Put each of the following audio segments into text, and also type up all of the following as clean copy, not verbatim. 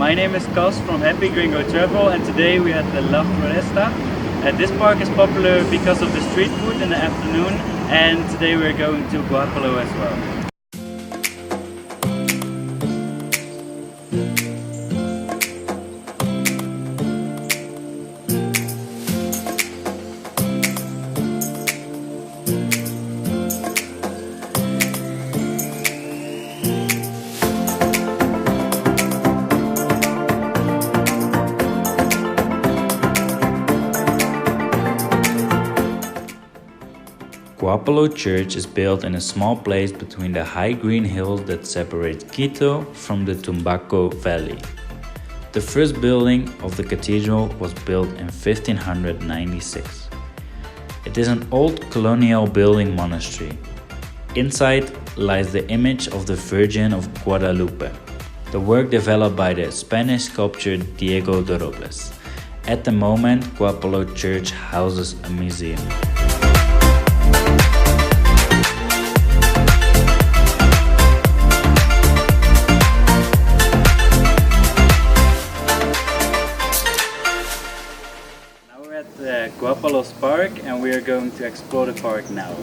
my name is Cas from Happy Gringo Travel, and today we are at the La Floresta. This park is popular because of the street food in the afternoon, and today we're going to Guapulo as well. Guapulo Church is built in a small place between the high green hills that separate Quito from the Tumbaco Valley. The first building of the cathedral was built in 1596. It is an old colonial building monastery. Inside lies the image of the Virgin of Guadalupe, the work developed by the Spanish sculptor Diego de Robles. At the moment, Guapulo Church houses a museum. At Guapulo's park, and we are going to explore the park now.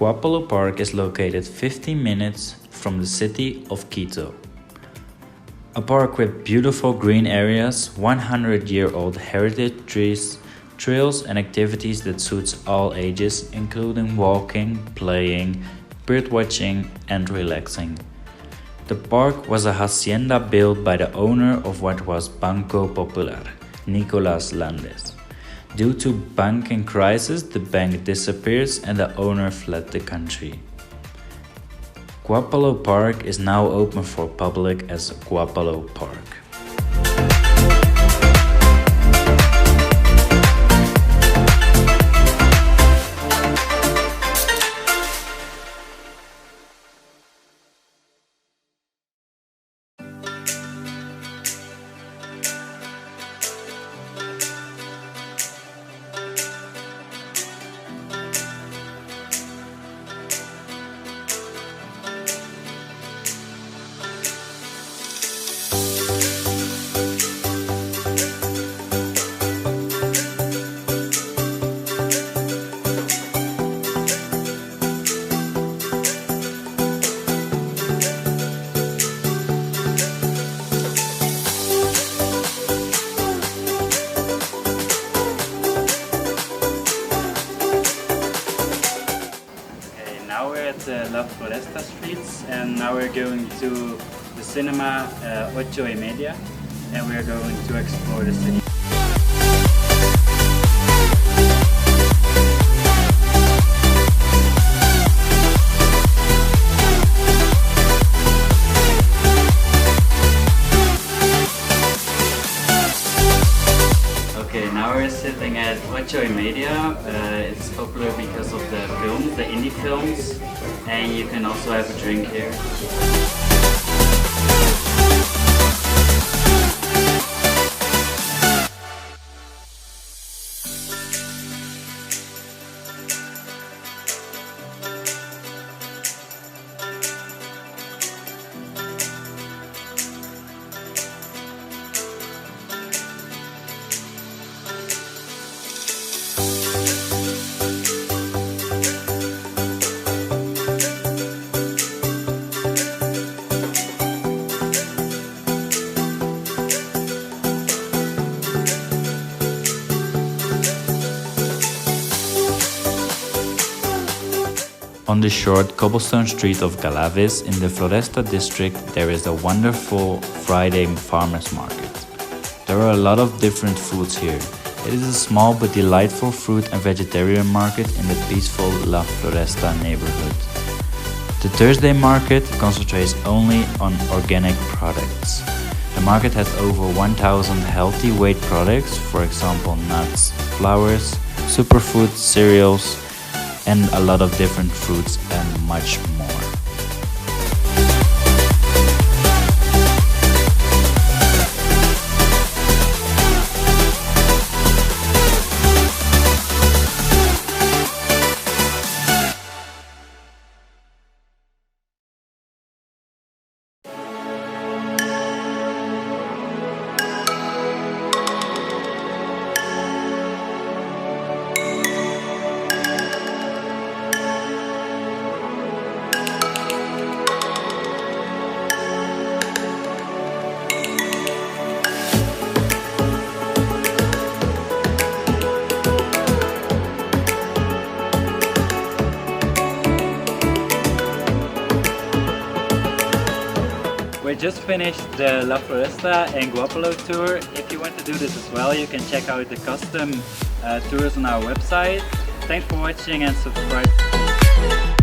Guapulo Park is located 15 minutes from the city of Quito. A park with beautiful green areas, 100-year-old heritage trees, trails and activities that suits all ages, including walking, playing, birdwatching and relaxing. The park was a hacienda built by the owner of what was Banco Popular, Nicolás Landes. Due to banking crisis, the bank disappears and the owner fled the country. Guapulo Park is now open for public as Guapulo Park. Now we're at La Floresta Streets, and now we're going to the cinema 8:30, and we're going to explore the city. Okay, now we're sitting at 8:30. It's popular because of the films, the indie films, and you can also have a drink here. On the short cobblestone street of Galavis in the Floresta district, there is a wonderful Friday farmers market. There are a lot of different foods here. It is a small but delightful fruit and vegetarian market in the peaceful La Floresta neighborhood. The Thursday market concentrates only on organic products. The market has over 1,000 healthy weight products, for example nuts, flowers, superfoods, cereals, and a lot of different fruits and much more. We just finished the La Floresta and Guapulo tour. If you want to do this as well, you can check out the custom tours on our website. Thanks for watching and subscribe.